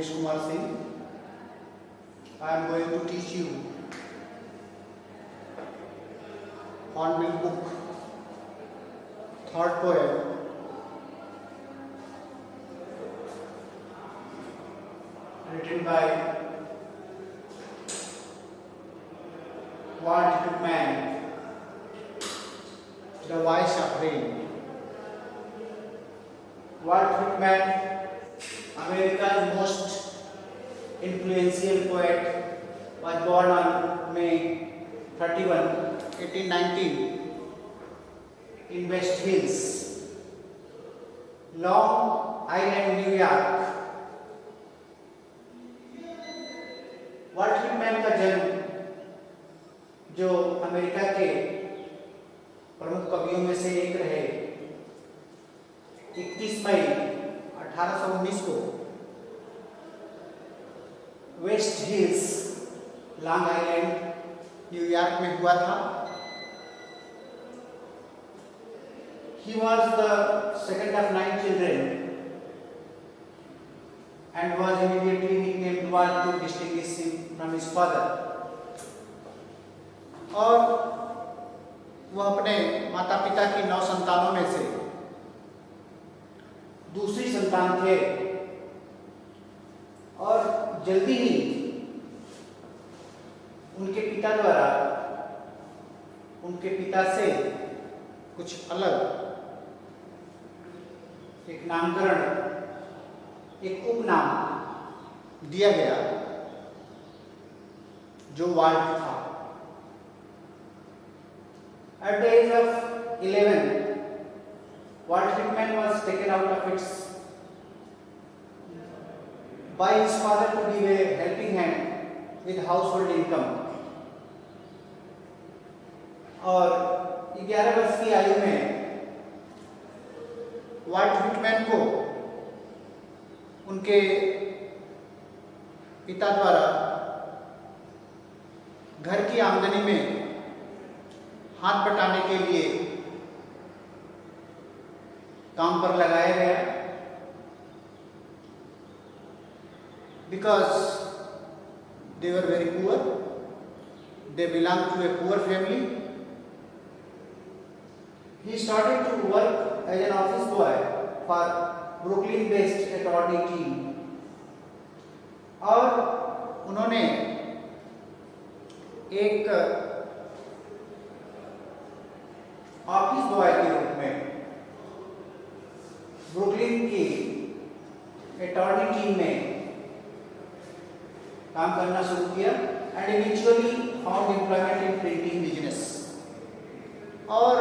Dinesh Kumar Singh. I am going to teach you Hornbill book, third poem, written by Walt Whitman, The Voice of Rain. Walt Whitman, America's most influential poet, was born on May 31, 1819 in West Hills, Long Island, New York. Walt Whitman का जन्म, जो America के प्रमुख कवियों में से एक रहे, 31 मई 1819 को west hills, long island, New York में हुआ था। He was the second of 9 children and was immediately nicknamed Walt to distinguish him from his father. और वह अपने माता पिता की 9 संतानों में से दूसरी संतान थे और जल्दी ही उनके पिता द्वारा उनके पिता से कुछ अलग एक नामकरण, एक उपनाम दिया गया जो वाल्ट था। At the age of 11, Walt Whitman was taken out of its by his father to give a helping hand with household income. और 11 वर्ष की आयु में वाल्ट व्हिटमैन को उनके पिता द्वारा घर की आमदनी में हाथ बटाने के लिए काम पर लगाया गया। Because they were very poor, they belonged to a poor family. He started to work as an office boy for Brooklyn-based attorney team. और उन्होंने एक ऑफिस बॉय के रूप में ब्रुकलिन की अटॉर्नी टीम में काम करना शुरू किया and eventually found employment in printing business. और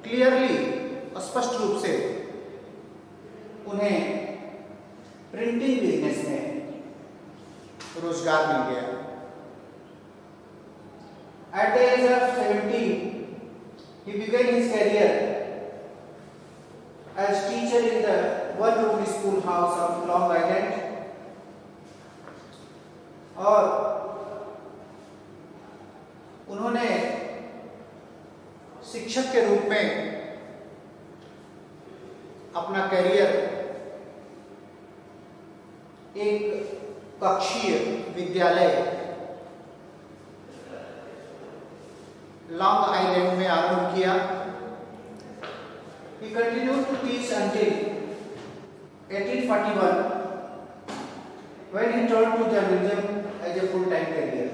क्लियरली, स्पष्ट रूप से उन्हें प्रिंटिंग बिजनेस में रोजगार मिल गया। At the age of 17, he began his career as teacher in the one-room schoolhouse of Long Island. और उन्होंने शिक्षक के रूप में अपना करियर एक कक्षीय विद्यालय लॉन्ग आइलैंड में आरंभ किया। He continued to teach until 1841 when he turned to journalism as a full-time career.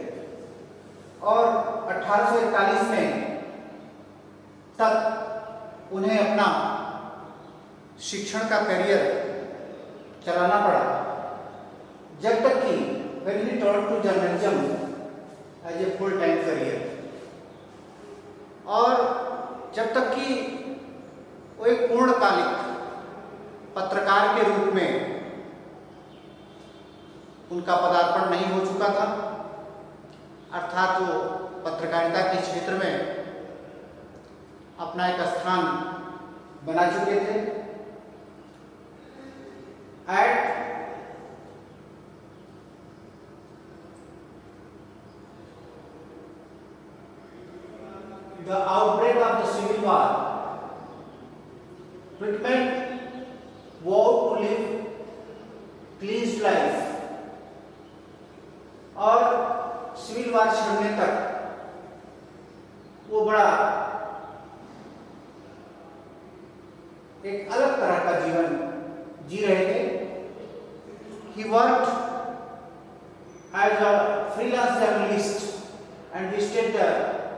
और 1841 में तक उन्हें अपना शिक्षण का करियर चलाना पड़ा, जब तक कि when he turned to journalism as a full-time career, और जब तक कि वो एक पूर्णकालिक पत्रकार के रूप में उनका पदार्पण नहीं हो चुका था, अर्थात वो पत्रकारिता के क्षेत्र में अपना एक स्थान बना चुके थे। At the outbreak of the Civil War, Whitman vowed to live police life और सिविल वार छिड़ने तक वो बड़ा एक अलग तरह का जीवन जी रहे थे। He worked as a freelance journalist and visited the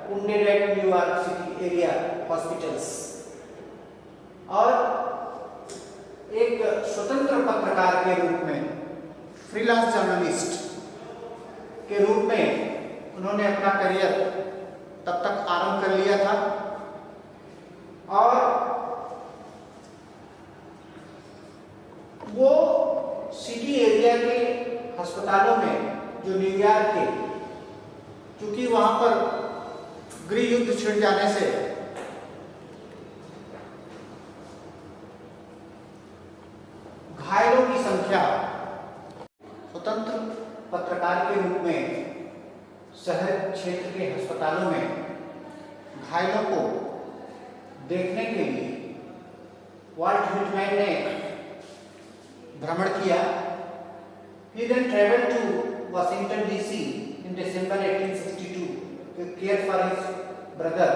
wounded at New York City area hospitals और एक स्वतंत्र पत्रकार के रूप में, फ्रीलांस जर्नलिस्ट के रूप में उन्होंने अपना करियर तब तक आरंभ कर लिया था और वो सिटी एरिया के अस्पतालों में जो न्यूयॉर्क के, क्योंकि वहां पर गृह युद्ध छिड़ जाने से घायलों की संख्या, स्वतंत्र पत्रकार के रूप में शहर क्षेत्र के अस्पतालों में घायलों को देखने के लिए वाल्ट व्हिटमैन ने भ्रमण किया। He then traveled to Washington DC in December 1862 to care for his brother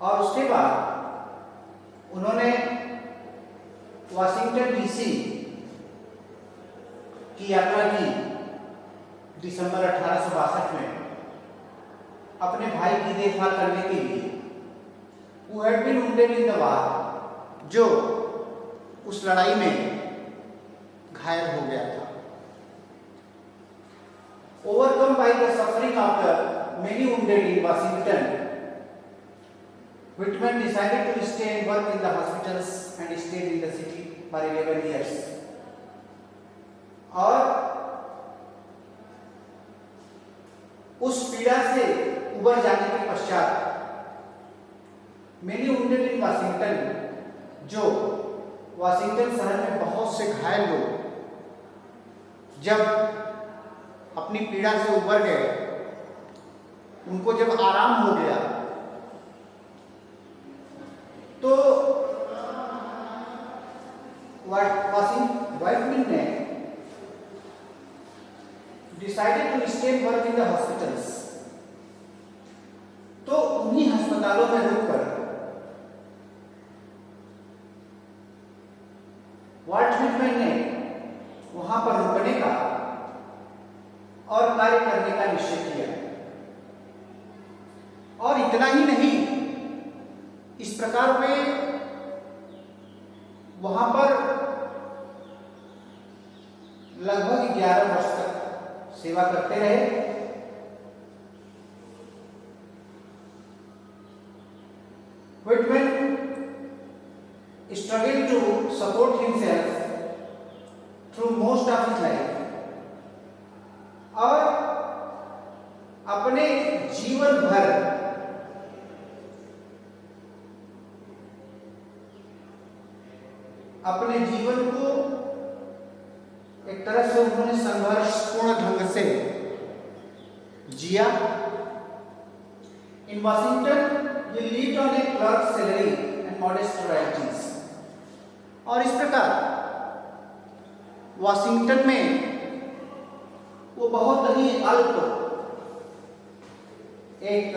और उसके बाद उन्होंने वाशिंगटन डीसी की यात्रा की दिसंबर 1862 में अपने भाई की देखभाल करने के लिए। Who had been wounded in the war, जो उस लड़ाई में घायल हो गया था। Overcome by the suffering of the many wounded in Washington, Whitman decided to stay and work in the hospitals and stayed in the city for 11 years. और उस पीड़ा से उबर जाने के पश्चात many wounded in Washington, जो वाशिंगटन शहर में बहुत से घायल लोग जब अपनी पीड़ा से उबर गए, उनको जब आराम हो गया तो व्हिटमैन ने decided to stay and work in the hospitals. तो उन्हीं अस्पतालों में रुककर वाल्ट व्हिटमैन ने वहां पर रुकने का और कार्य करने का निश्चय किया। और इतना ही नहीं, इस प्रकार वे वहां पर लगभग 11 वर्ष तक सेवा करते रहे। Whitman struggled to support himself through most of his life और अपने जीवन भर अपने जीवन को एक तरह से उन्होंने संघर्षपूर्ण ढंग से जिया। In Washington, he lived on a clerk's salary and modest royalties। और इस प्रकार वाशिंगटन में वो बहुत ही अल्प एक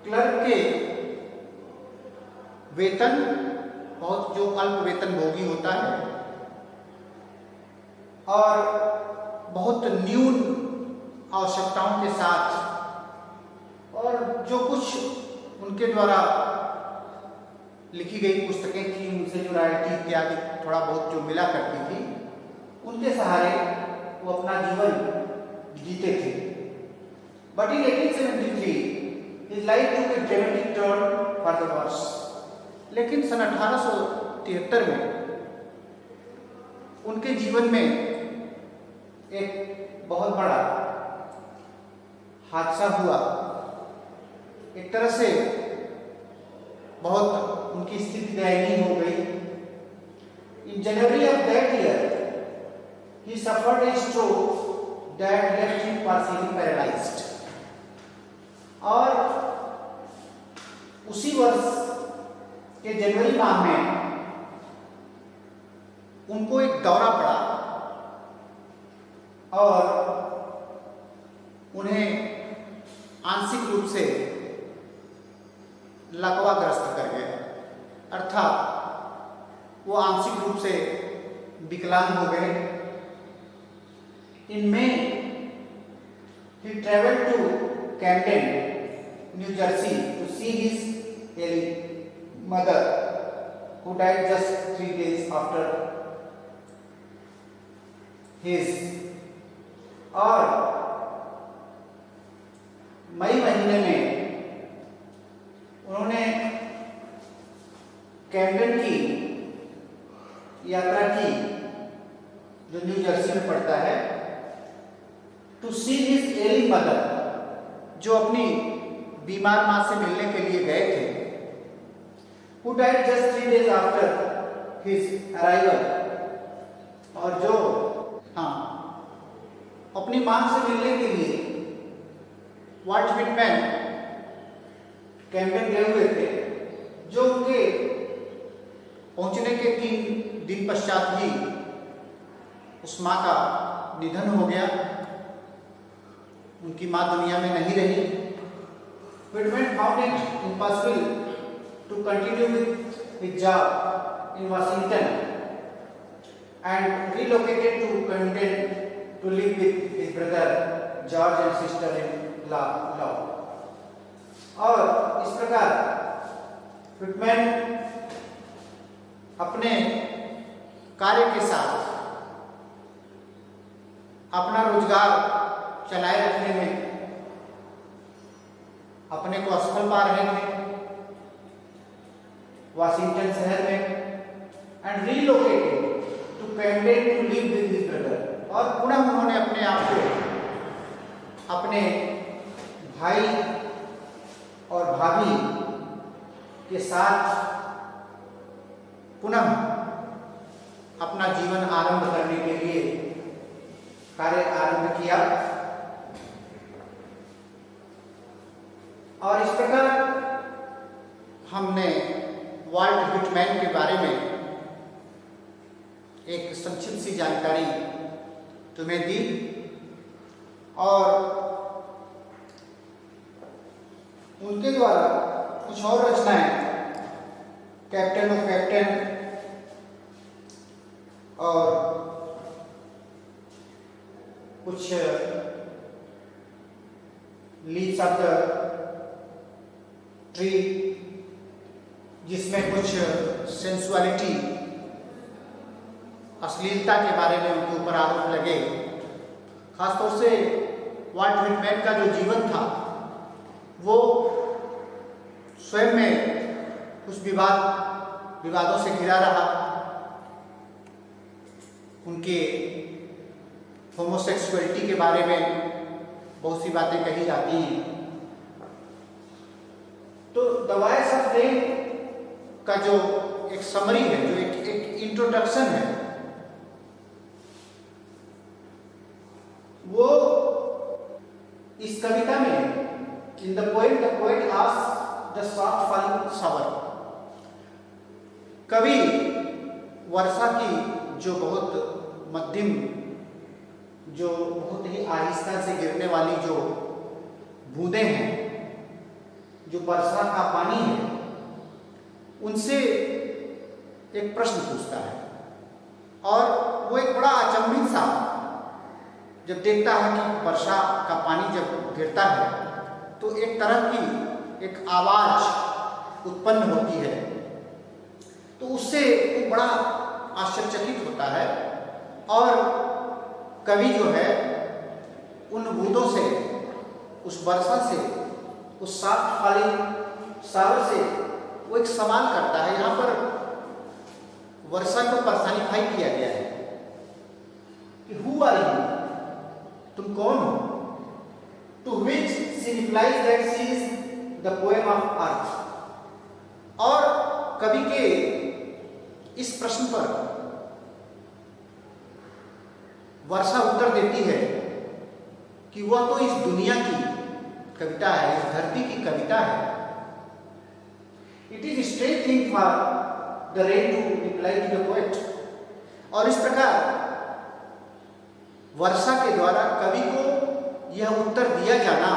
क्लर्क के वेतन, बहुत जो अल्प वेतन भोगी होता है और बहुत न्यून आवश्यकताओं के साथ, और जो कुछ उनके द्वारा लिखी गई पुस्तकें थी, उनसे जो रॉयल्टी इत्यादि थोड़ा बहुत जो मिला करती थी, उनके सहारे वो अपना जीवन जीते थे। But in 1873 his life took a dramatic turn for the worse। लेकिन सन 1873 में उनके जीवन में एक बहुत बड़ा हादसा हुआ। एक तरह से बहुत उनकी स्थिति दयनीय हो गई। In January of that year, he suffered a stroke that left him partially paralyzed। और उसी वर्ष के जनवरी माह में उनको एक दौरा पड़ा और उन्हें आंशिक रूप से लकवाग्रस्त कर गए, अर्थात वो आंशिक रूप से विकलांग हो गए। इन May he traveled to Camden, New Jersey to see his ailing mother who died just 3 days after his। और मई महीने में उन्होंने कैम्डेन की यात्रा की, जो न्यू जर्सी में पड़ता है, टू सी हिज एलिंग मदर, जो अपनी बीमार मां से मिलने के लिए गए थे, who died just 3 days after his arrival, और जो अपनी मां से मिलने के लिए वाल्ट व्हिटमैन कैम्डेन गए हुए थे, जो उनके पहुंचने के 3 दिन पश्चात ही उस मां का निधन हो गया। उनकी मां दुनिया में नहीं रही। Whitman found it impossible to continue with his job in Washington and relocated to Camden to live with his brother George and sister in law. और इस प्रकार व्हिटमैन अपने कार्य के साथ अपना रोजगार चलाए रखने में अपने को असफल पा रहे थे वाशिंगटन शहर में, and relocated to Camden to live with his brother, और पुनः उन्होंने अपने आप को अपने भाई और भाभी के साथ पुनः अपना जीवन आरंभ करने के लिए कार्य आरंभ किया। और इस प्रकार हमने वाल्ट व्हिटमैन के बारे में एक संक्षिप्त सी जानकारी तुम्हें दी, और उनके द्वारा कुछ और रचनाएं, कैप्टन ऑफ कैप्टन और कुछ लीव्स ऑफ द ट्री, जिसमें कुछ सेंसुअलिटी, अश्लीलता के बारे में उनके ऊपर आरोप लगे। खासतौर से वाल्ट व्हिटमैन का जो जीवन था वो स्वयं में कुछ विवादों से घिरा रहा। उनके होमोसेक्सुअलिटी के बारे में बहुत सी बातें कही जाती हैं। तो द वॉइस ऑफ रेन का जो एक समरी है, जो एक इंट्रोडक्शन है, वो इस कविता में in the poet asked the soft falling shower, कवि वर्षा की जो बहुत मध्यम, जो बहुत ही आहिस्ता से गिरने वाली जो बूंदें हैं, जो वर्षा का पानी है, उनसे एक प्रश्न पूछता है। और वो एक बड़ा अचंभित सा जब देखता है कि वर्षा का पानी जब गिरता है तो एक तरह की एक आवाज उत्पन्न होती है, तो उससे वो बड़ा आश्चर्यचकित होता है। और कवि जो है उन बूंदों से, उस वर्षा से, उस सॉफ्ट फॉलिंग शावर से वो एक सवाल करता है। यहाँ पर वर्षा को पर्सनिफाई किया गया है कि हु आर यू, तुम कौन हो? To which she replies that she is the poem of earth. और कवि के इस प्रश्न पर वर्षा उत्तर देती है कि वह तो इस दुनिया की कविता है, इस धरती की कविता है। It is straight thing for the rain to reply to the poet. और इस प्रकार वर्षा के द्वारा कवि को यह उत्तर दिया जाना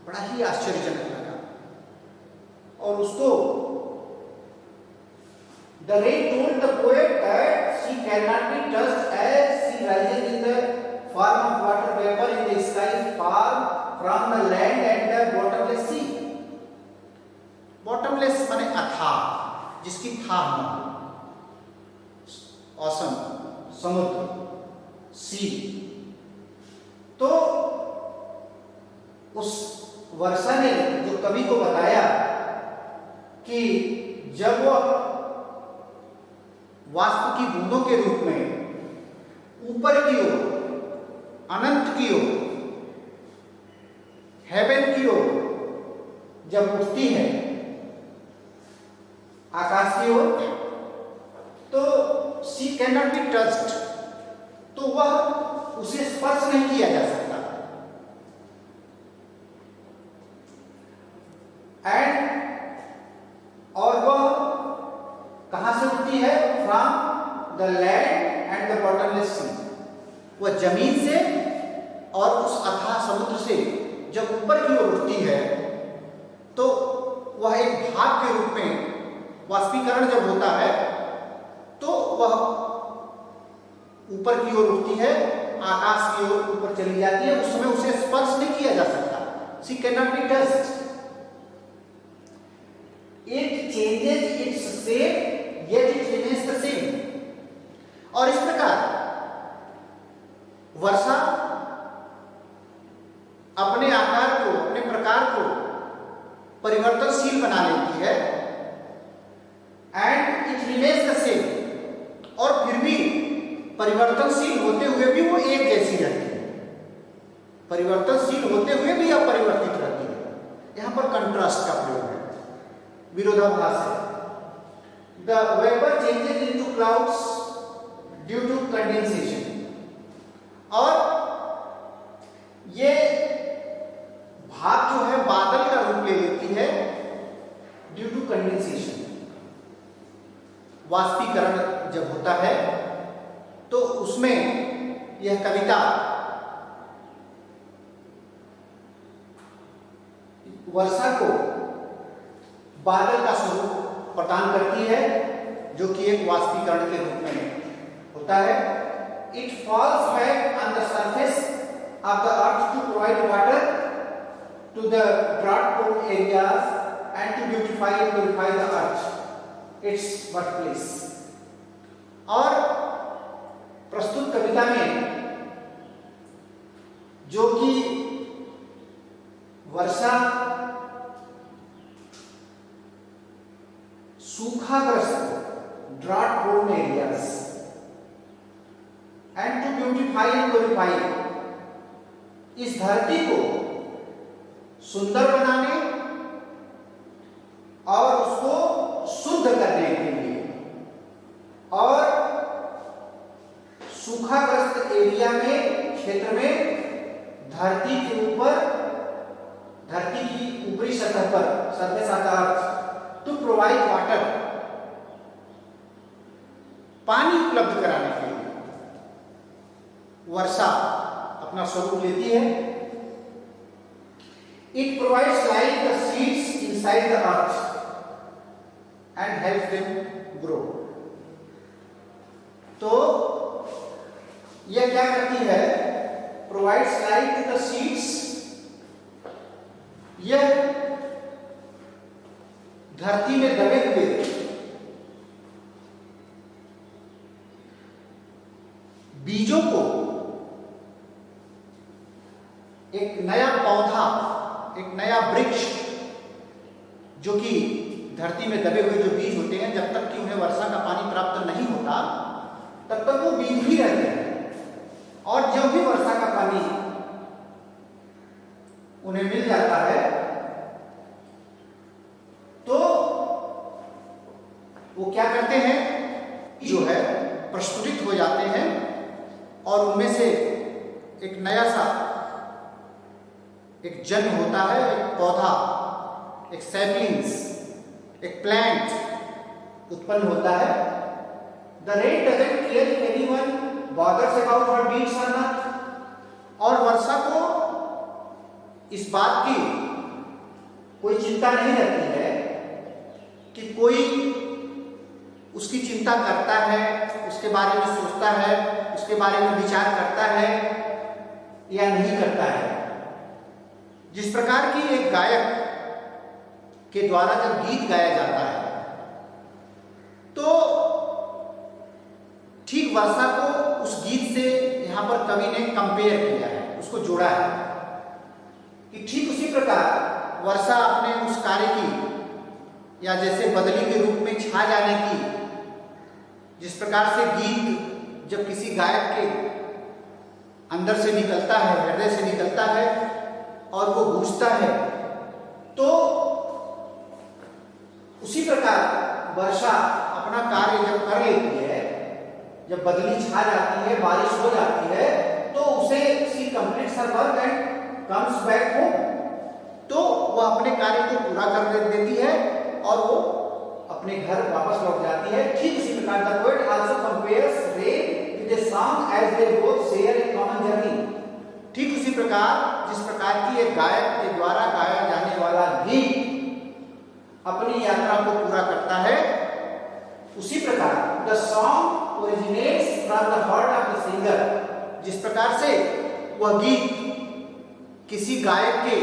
बड़ा ही आश्चर्यजनक लगा और उसको The rain told the poet that she cannot be touched as she rises in the form of water vapor in the sky far from the land and the bottomless sea. Bottomless माने अथाह, जिसकी थाह न हो, ocean, समुद्र, सी। तो उस वर्षा ने जो कवि को बताया कि जब वह वाष्प की बूंदों के रूप में ऊपर की ओर, अनंत की ओर, हेवन की ओर जब उठती है, आकाश की ओर, तो सी कैन नॉट बी टच्ड, तो वह उसे स्पर्श नहीं किया जा सकता। एंड और वह कहां से उठती है? From the land and the bottomless sea, वह जमीन से और उस अथाह समुद्र से जब ऊपर की ओर उठती है तो वह एक भाप के रूप में वाष्पीकरण जब होता है तो वह ऊपर की ओर उठती है, आकाश की ओर ऊपर चली जाती है, उस समय उसे स्पर्श नहीं किया जा सकता। She can not be touched. It changes its shape yet it remains the same। और इस प्रकार वर्षा अपने आकार को, अपने प्रकार को परिवर्तनशील बना लेती है and it remains the same, और फिर भी परिवर्तनशील होते हुए भी वो एक जैसी रहती है, परिवर्तनशील होते हुए भी अपरिवर्तित रहती है। यहां पर कंट्रास्ट का प्रयोग है, विरोधाभास है। The vapor changes into clouds due to condensation, और ये भाप जो है बादल का रूप ले लेती है ड्यू टू कंडेंसेशन। वाष्पीकरण जब होता है तो उसमें यह कविता वर्षा को बादल का स्वरूप प्रदान करती है, जो कि एक वाष्पीकरण के रूप में होता है। It falls back on the surface of the earth to provide water to the drought prone areas and to beautify and purify the earth its birth place. और प्रस्तुत कविता में जो कि वर्षा सूखाग्रस्त drought prone areas and to beautify and purify, इस धरती को सुंदर बनाने और उसको शुद्ध करने के लिए और सूखाग्रस्त एरिया में, क्षेत्र में, धरती के ऊपर, धरती की ऊपरी सतह पर, surface of the earth, to provide water, पानी उपलब्ध कराने के लिए वर्षा अपना स्वरूप लेती है। It provides like the seeds inside the earth and help them grow. तो यह क्या करती है? प्रोवाइड्स लाइक द सीड्स, यह धरती में दबे हुए बीजों को एक नया पौधा, एक नया वृक्ष, जो कि धरती में दबे हुए जो बीज होते हैं, जब तक कि उन्हें वर्षा का पानी प्राप्त नहीं होता तब तक वो बीज ही रहते हैं, और जब भी वर्षा का पानी उन्हें मिल जाता है तो वो क्या करते हैं, जो है प्रस्फुटित हो जाते हैं और उनमें से एक नया सा एक जन्म होता है, एक पौधा, एक सैपलिंग्स, एक प्लांट उत्पन्न होता है। The rain doesn't care if anyone bothers about her deeds on earth. और वर्षा को इस बात की कोई चिंता नहीं रहती है कि कोई उसकी चिंता करता है, उसके बारे में सोचता है, उसके बारे में विचार करता है या नहीं करता है। जिस प्रकार की एक गायक के द्वारा जब गीत गाया जाता है तो ठीक वर्षा को उस गीत से यहां पर कवि ने कंपेयर किया है, उसको जोड़ा है कि ठीक उसी प्रकार वर्षा अपने उस कार्य की या जैसे बदली के रूप में छा जाने की, जिस प्रकार से गीत जब किसी गायक के अंदर से निकलता है, हृदय से निकलता है और वो गूंजता है, तो उसी प्रकार वर्षा अपना कार्य जब कर लेती है, जब बदली छा जाती है, बारिश हो जाती है, तो उसे she completes her work and comes back home. तो वह अपने कार्य को पूरा कर देती है और वो अपने घर वापस लौट जाती है। ठीक उसी प्रकार the poet also compares rain with a song as they both share a common journey. ठीक उसी प्रकार जिस प्रकार की एक गायक के द्वारा गाया जाने वाला गीत अपनी यात्रा को पूरा करता है, उसी प्रकार the song originates from the heart of the singer. जिस प्रकार से वह गीत किसी गायक के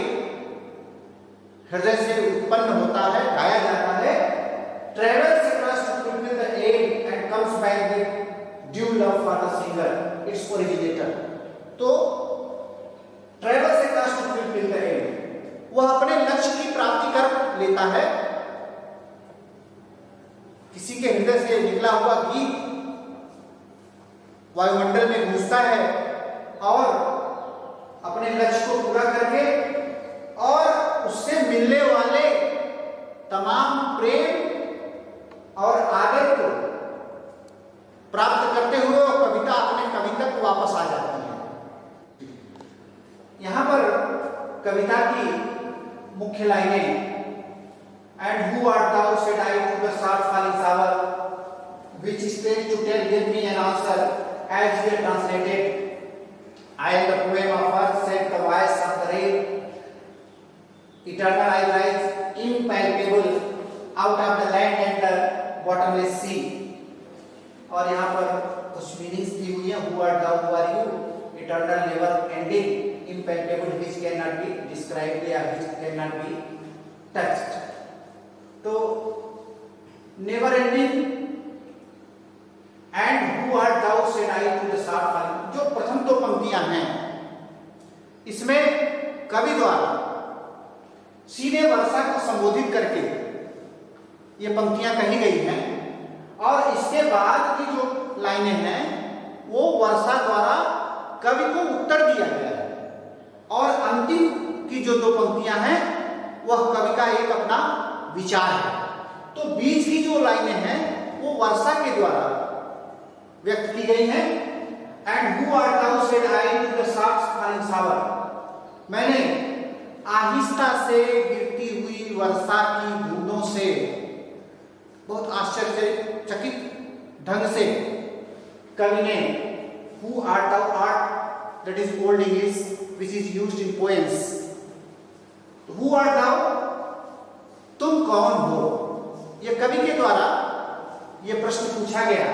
हृदय से उत्पन्न होता है, गाया जाता है, travels across to fulfill the aim and comes back with due love for the singer, its originator। तो travels across to fulfill the aim, वह अपने लक्ष्य की प्राप्ति कर लेता है। किसी के हृदय से निकला हुआ गीत वायुमंडल में घुसता है और अपने लक्ष्य को पूरा करके और उससे मिलने वाले तमाम प्रेम और आदर को प्राप्त करते हुए और कविता अपने कवि तक वापस आ जाती है। यहां पर कविता की मुख्य लाइनें, and who art thou, said I to the soft falling shower, which spake to tell, give me an answer, as we translated, I am the poem of earth, said the voice of the rain, eternal I rise, impalpable, out of the land and the bottomless sea। और यहाँ पर कुछ meanings दी हुई है, who art thou, who are you, eternal, never ending, impalpable, which cannot be described या which cannot be touched। तो never ending and who art thou, said I to the soft falling, जो प्रथम दो पंक्तियां हैं इसमें कवि द्वारा सीधे वर्षा को संबोधित करके ये पंक्तियां कही गई हैं और इसके बाद की जो लाइनें हैं वो वर्षा द्वारा कवि को उत्तर दिया गया है और अंतिम की जो दो पंक्तियां हैं वह कवि का एक अपना विचार है। तो बीच की जो लाइनें हैं वो वर्षा के द्वारा व्यक्त की गई हैं। And who art thou, said I to the soft falling shower, मैंने आहिस्ता से गिरती हुई वर्षा की बूंदों से बहुत आश्चर्यचकित ढंग से कवि ने who art thou, art that is old English which is used in poems, तो हु आर्ट thou, तुम कौन हो, यह कवि के द्वारा यह प्रश्न पूछा गया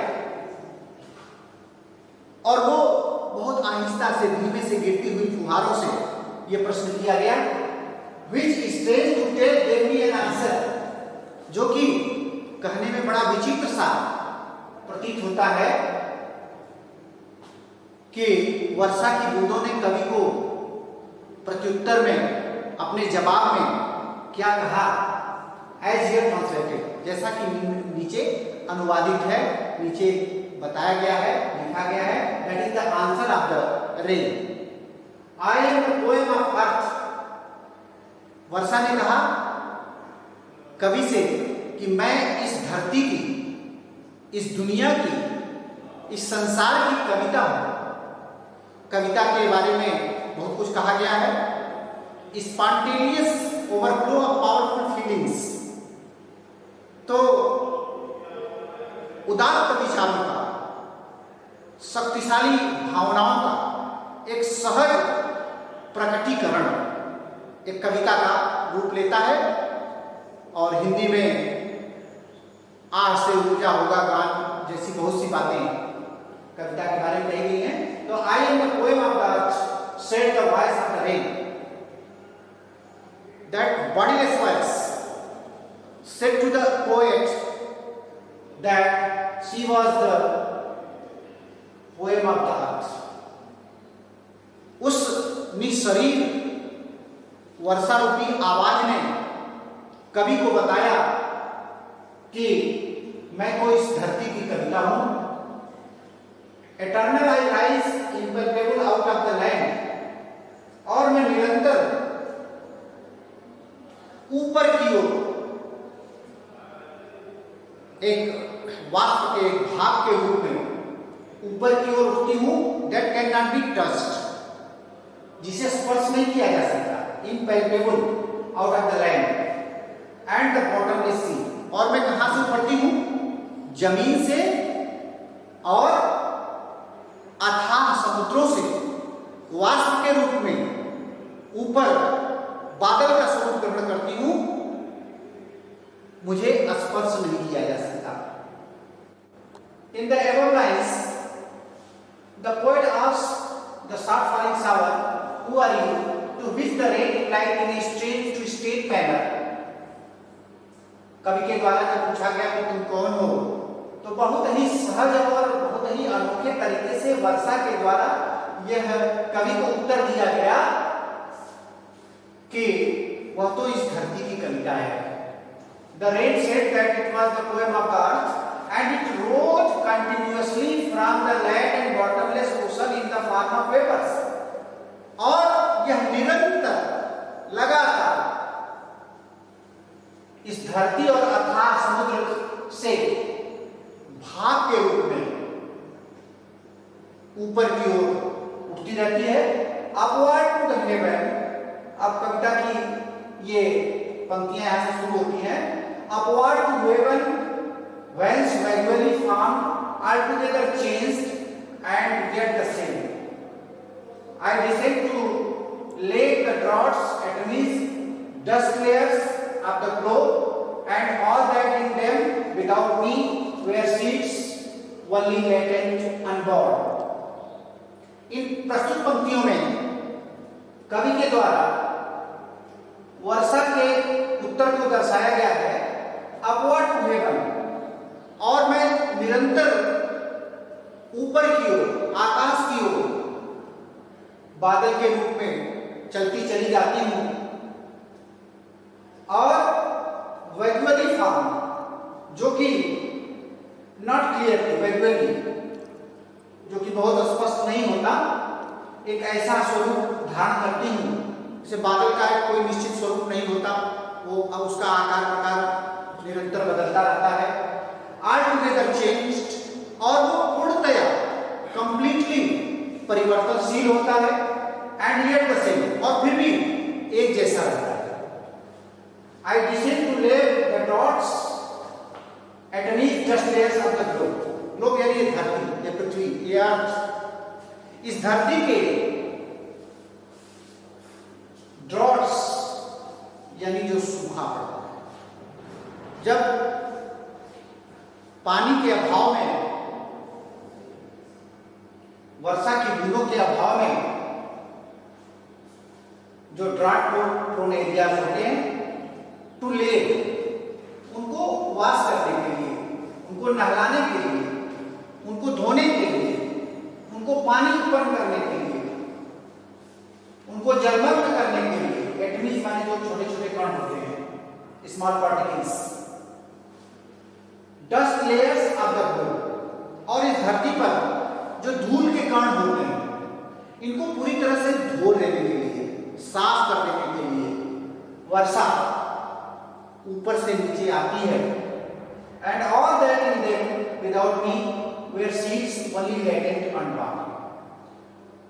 और वो बहुत आहिस्ता से धीमे से गिरती हुई फुहारों से यह प्रश्न किया गया। Which strange to tell gave me an answer, जो कि कहने में बड़ा विचित्र सा प्रतीत होता है कि वर्षा की बूंदों ने कवि को प्रत्युत्तर में अपने जवाब में क्या कहा। As here translated, जैसा कि नीचे अनुवादित है, नीचे बताया गया है, लिखा गया है, that is the answer of the rain, I am the poem of earth। वर्षा ने कहा कवि से कि मैं इस धरती की, इस दुनिया की, इस संसार की कविता हूं। कविता के बारे में बहुत कुछ कहा गया है, spontaneous overflow of powerful feelings, तो उदात्त विचारों का शक्तिशाली भावनाओं का एक सहज प्रकटीकरण एक कविता का रूप लेता है। और हिंदी में आज से ऊर्जा होगा गान जैसी बहुत सी बातें कविता के बारे में कही गई हैं। तो I am the poem of the said the voice of the rain, that bodiless voice said to the poet that she was the poem of the earth. उस निशरीर वर्षा रूपी आवाज ने कवि को बताया कि मैं कोई इस धरती की कविता हूं। Eternal I rise impalpable out of the land, और मैं निरंतर ऊपर की ओर एक वाष्प के एक भाग के रूप में ऊपर की ओर उठती हूं। That can not be touched, जिसे स्पर्श नहीं किया जा सकता। Impalpable out of the land and the bottomless sea, और मैं कहां से उठती हूं? जमीन से और अथाह समुद्रों से वाष्प के रूप में ऊपर बादल का स्वरूप ग्रहण करती हूं। मुझे स्पर्श नहीं किया जा सकता। In the above lines, the poet asks the soft falling shower, "Who are you?" To which the rain replied in a strange to state manner. कवि के द्वारा जब पूछा गया कि तुम कौन हो, तो बहुत ही सहज और बहुत ही अनोखे तरीके से वर्षा के द्वारा यह कवि को उत्तर दिया गया कि वह तो इस धरती की कविता है। The rain said that it was the poem of the earth, and it rose continuously from the land and bottomless ocean in the form of vapors. और यह निरंतर लगातार इस धरती और अथाह समुद्र से भाग के रूप में ऊपर की ओर उठती रहती है। Upward to the heaven. अब कविता की ये पंक्तियां यहां से शुरू होती हैं। Upward to heaven, whence gradually formed, altogether changed and yet the same. I descend to lake the droughts, atomies, dust layers of the globe, and all that in them without me were seeds only latent unborn. इन प्रस्तुत पंक्तियों में कवि के द्वारा वर्षा के उत्तर को दर्शाया गया है। अपवर्ड टू हेवन, और मैं निरंतर ऊपर की ओर आकाश की ओर बादल के रूप में चलती चली जाती हूं। और वैज्ञानिक फॉर्म, जो कि नॉट क्लियर, वैज्ञानिक जो कि बहुत स्पष्ट नहीं होता, एक ऐसा स्वरूप धारण करती हूं जैसे बादल का कोई निश्चित स्वरूप नहीं होता, वो उसका आकार प्रकार निरंतर बदलता रहता है। ऑलटुगेदर चेंज्ड, और वो पूर्णतया कंप्लीटली परिवर्तनशील होता है। एंड येट द सेम, और फिर भी एक जैसा रहता है। आई डिसेंड टू लेव the dots atomic dust layers of the globe. Globe यानी ये धरती, ये पृथ्वी, ये अर्थ। इस धरती के ड्रॉट्स यानी जो सूखा पड़ा, जब पानी के अभाव में, वर्षा की बूंदों के अभाव में जो ड्राट प्रोन एरियाज होते हैं, टू लेव, उनको वाश करने के लिए, उनको नहलाने के लिए, उनको धोने के लिए, उनको पानी उत्पन्न करने के लिए, उनको जलमग्न करने के लिए, एटमीज माने जो छोटे छोटे कण होते हैं, small particles, dust layers of the globe, और इस धरती पर जो धूल के कण होते हैं, इनको पूरी तरह से धो देने के लिए, साफ कर देने के लिए वर्षा ऊपर से नीचे आती है। And all that in them without me were seeds only latent unborn,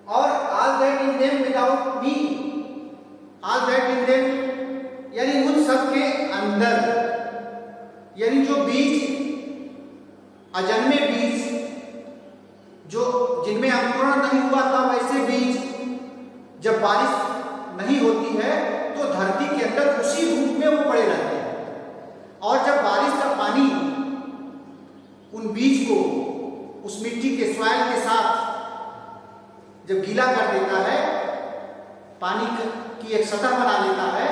और all that in them without me, all that in them यानी उन सब के अंदर, यानी जो बीज, अजन्मे बीज जो जिनमें जब बारिश नहीं होती है तो धरती के अंदर उसी रूप में वो पड़े रहते हैं, और जब बारिश का पानी उन बीज को उस मिट्टी के सॉइल के साथ जब गीला कर देता है, पानी की एक सतह बना लेता है,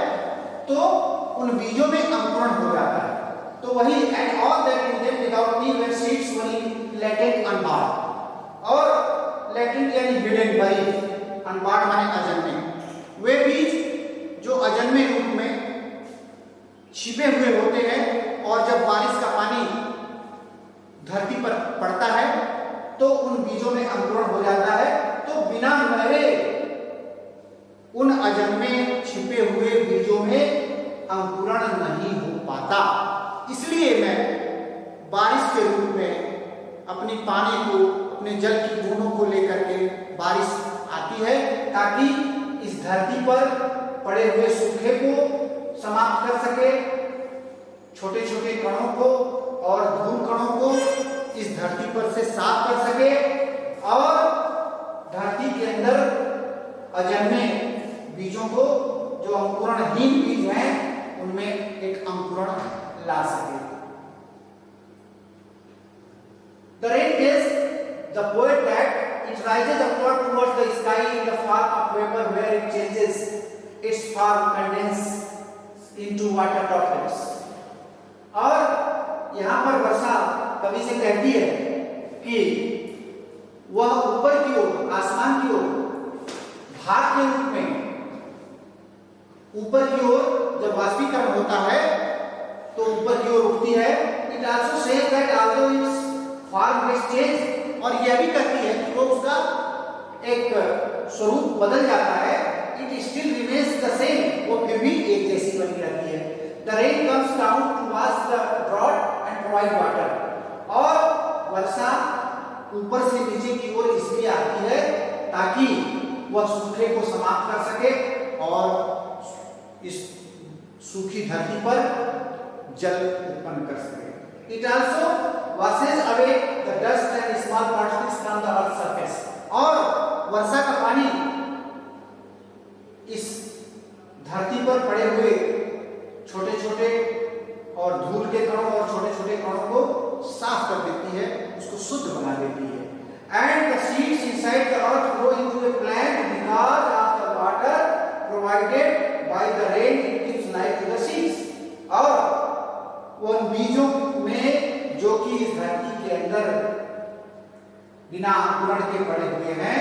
तो उन बीजों में अंकुरण हो जाता है। तो वही and all that in them without knee where seeds वही लेटेंट अनबार्ड, और लेटेंट यानी हिडन बरी, अनबार्ड माने अजन्मे, वे बीज जो अजन्मे रूप में छिपे हुए होते हैं, और जब बारिश का पानी धरती पर पड़ता है तो उन बीजों में अंकुरण हो जाता है। तो बिना मरे उन अजन्मे छिपे हुए बीजों में अंकुरण नहीं हो पाता। इसलिए मैं बारिश के रूप में अपनी पानी को, अपने जल की बूंदों को लेकर के बारिश आती है, ताकि इस धरती पर पड़े हुए सूखे को समाप्त कर सके, छोटे छोटे कणों को और धूल कणों को इस धरती पर से साफ कर सके, और धरती के अंदर अजन्मे बीजों को, जो अंकुरणहीन बीज हैं, उनमें एक अंकुरण ला सके। The rain tells the poet that it rises upward towards the sky in the form of vapor, where it changes its form, condenses into water droplets। और यहाँ पर वर्षा कवि से कहती है कि वह ऊपर की ओर, आसमान की ओर भाप के रूप में ऊपर की ओर जब वाष्पीकरण होता है तो ऊपर की ओर उठती है। It also says that although its form gets change, और यह भी कहती है कि वो उसका एक स्वरूप बदल जाता है, it still remains the same, वो फिर भी एक जैसी बनी रहती है। The rain comes down to wash the drought and provide water, और वर्षा ऊपर से नीचे की ओर इसलिए आती है ताकि वह सूखे को समाप्त कर सके और इस सूखी धरती पर जल उत्पन्न कर सके। It also washes away the dust and small particles from the earth's surface, और वर्षा का पानी इस धरती पर पड़े हुए छोटे छोटे और धूल के कणों और छोटे छोटे कणों को साफ कर देती है, उसको शुद्ध बना देती है। And the seeds inside the earth grow into a plant because of the water provided by the rain, it gives life to the seeds। और उन बीजों में जो कि इस धरती के अंदर बिना अंकुरण के पड़े हुए हैं,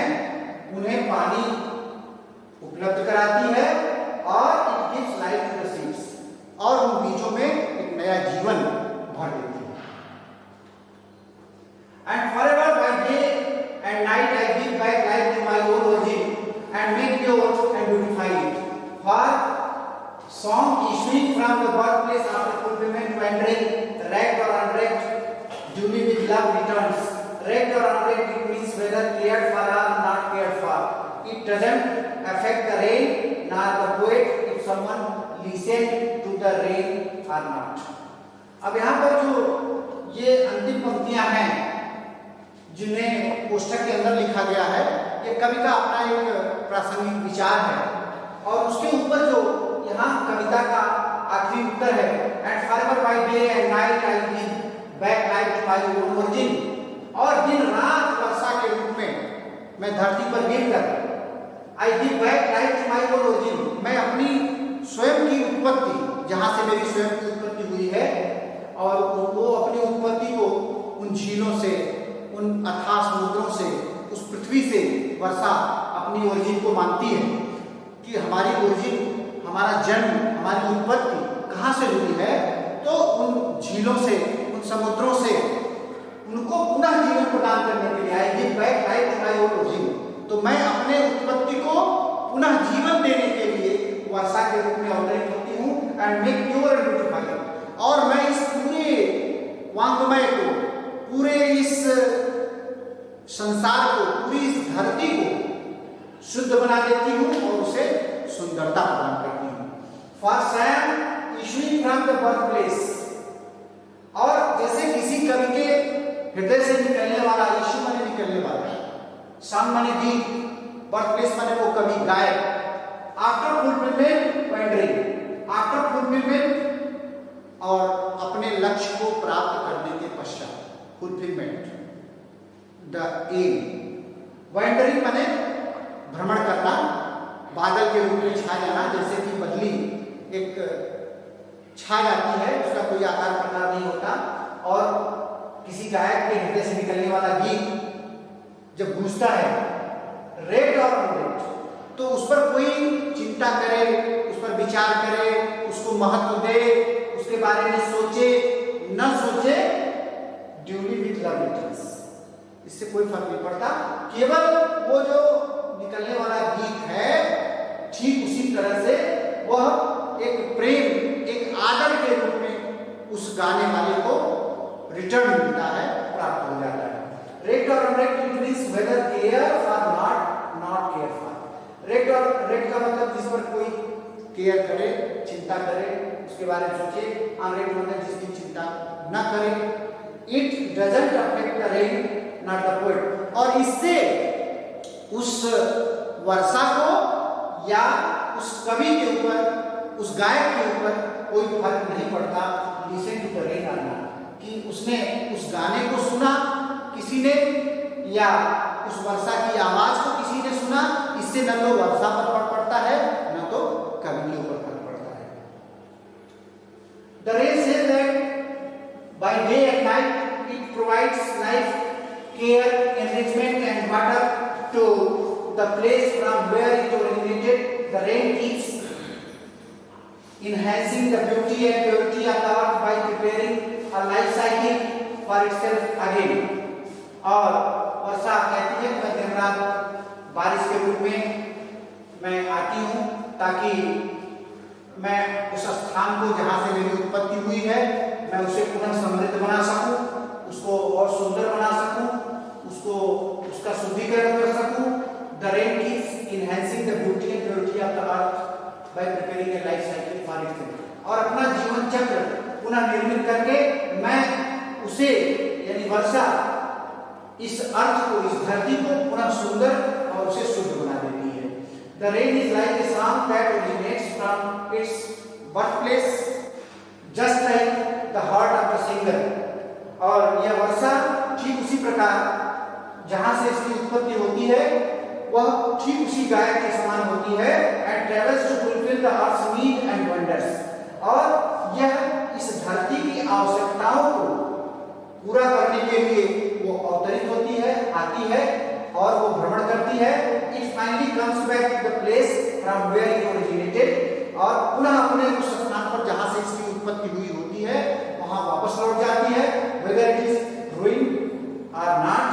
उन्हें पानी उपलब्ध कराती है, और it gives life to the seeds, और उन बीजों में एक नया जीवन भर देती है। And forever by day and night I give back life to my own origin and make pure and beautify it। For song issuing from the birthplace after fulfillment, wandering, wrecked or unwrecked, duly with love returns। Wrecked or unwrecked, it means whether cared for or not cared for। It doesn't affect the rain nor the poet if someone listen to the rain or not। अब यहाँ पर जो ये अंतिम पंक्तियां हैं जिन्हें कोष्ठक के अंदर लिखा गया है, ये कवि का अपना एक प्रासंगिक विचार है, और उसके ऊपर जो यहाँ कविता का आखिरी उत्तर है, and forever by day and night I give back life to my own origin, और दिन रात वर्षा के रूप में मैं धरती पर गिरकर I give back life to my own origin, मैं अपनी स्वयं की उत्पत्ति, जहाँ से मेरी स्वयं की उत्पत्ति हुई है, और वो अपनी उत्पत्ति को उन झीलों से, उन अथाह समुद्रों से, उस पृथ्वी से वर्षा अपनी ओरिजिन को मानती है कि हमारी ओरिजिन, हमारा जन्म, हमारी उत्पत्ति कहाँ से हुई है, तो उन झीलों से, उन समुद्रों से उनको पुनः जीवन प्रदान करने के लिए I give back life to my own origin, तो मैं अपने उत्पत्ति को पुनः जीवन देने के लिए वर्षा के रूप में अवतरित होती हूँ, and make pure and beautify, और मैं इस पूरे वांग्मय को, पूरे इस संसार को, पूरी इस धरती को शुद्ध बना देती हूँ और उसे सुंदरता प्रदान करती हूँ। For Sam issuing from the birth place, और जैसे किसी कवि के हृदय से निकलने वाला, यीशु माने निकलने वाला, शाम माने दीप, बर्थ प्लेस माने वो कभी गायब। After fulfilment wandering, after fulfilment और अपने लक्ष्य को प्राप्त करने के पश्चात, फुलफिलमेंट द एम। वेंडरिंग माने भ्रमण करना, बादल के रूप में छा जाना, जैसे कि बदली एक छा जाती है, उसका कोई आकार प्रकार नहीं होता, और किसी गायक के हृदय से निकलने वाला गीत जब गूंजता है रेड और अनरेड, तो उस पर कोई चिंता करे, उस पर विचार करे, उसको महत्व दे, उसके बारे में सोचे न सोचे, ड्यूली विथ लव लेटर्स, इससे कोई फर्क नहीं पड़ता। केवल वो जो निकलने वाला गीत है ठीक उसी तरह से वह एक प्रेम, एक आदर के रूप में उस गाने वाले को रिटर्न मिलता है, प्राप्त हो जाता है। रेड और unread means whether care for not care for. Read और रेड का मतलब जिस पर कोई केयर करे, चिंता करे, उसके बारे में सोचे। अनरेड मतलब जिसकी चिंता न करे। It doesn't affect the rain not the poet, और इससे उस वर्षा को या उस कवि के ऊपर, उस गायक के ऊपर कोई फर्क नहीं पड़ता। लिसन टू द रेन और नॉट, कि उसने उस गाने को सुना किसी ने, या उस वर्षा की आवाज को किसी ने सुना, इससे न तो वर्षा पर फर्क पड़ता है न तो कवि के ऊपर फर्क पड़ता है। The rain says that by day and night it provides life, care, enrichment and water to the place from where it originated. The rain keeps enhancing the beauty and purity of the earth by preparing a life cycle for itself again. और वर्षा कहती है मैं दिन रात बारिश के रूप में मैं आती हूँ, ताकि मैं उस स्थान को जहाँ से मेरी उत्पत्ति हुई है मैं उसे पुनः समृद्ध बना सकूँ, उसको और सुंदर बना सकूँ, उसको उसका शुद्धिकरण कर सकूँ। The rain keeps enhancing the beauty and purity of the earth by preparing a life cycle for itself. और अपना जीवन चक्र पुनः निर्मित करके मैं उसे यानी वर्षा इस अर्थ को, इस धरती को पुनः सुंदर और उसे शुद्ध बना देती है। The rain is like a song that originates from its birthplace, just like the heart of the singer. और यह वर्षा ठीक उसी प्रकार जहाँ से इसकी उत्पत्ति होती है वह ठीक उसी गायक के समान होती है। And travels to fulfill the earth's need and wonders. और यह इस धरती की आवश्यकताओं को पूरा करने के लिए वो अवतरित होती है, आती है और वो भ्रमण करती है। It finally comes back to the place from where it originated, और पुनः अपने उस स्थान पर जहाँ से इसकी उत्पत्ति हुई होती है वहाँ वापस लौट जाती है। Whether it is ruined or not,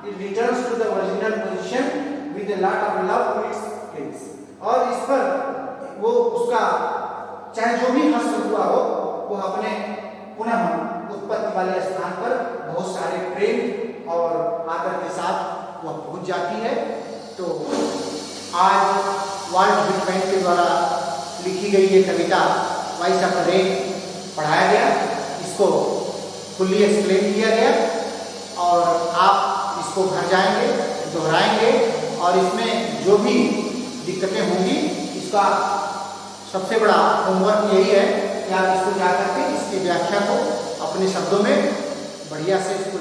it returns to the original position with a lot of love to its case. और इस पर वो उसका चाहे जो भी नष्ट हुआ हो वो अपने पुनः उत्पत्ति वाले स्थान पर बहुत सारे प्रेम और आदर के साथ वह पहुंच जाती है। तो आज वाल्ट व्हिटमैन के द्वारा लिखी गई ये कविता वॉइस ऑफ द रेन पढ़ाया गया, इसको फुल्ली एक्सप्लेन किया गया, और आप इसको घर जाएंगे, दोहराएंगे, और इसमें जो भी दिक्कतें होंगी इसका सबसे बड़ा होमवर्क यही है कि आप इसको जा करके इसकी व्याख्या को अपने शब्दों में बढ़िया से इसको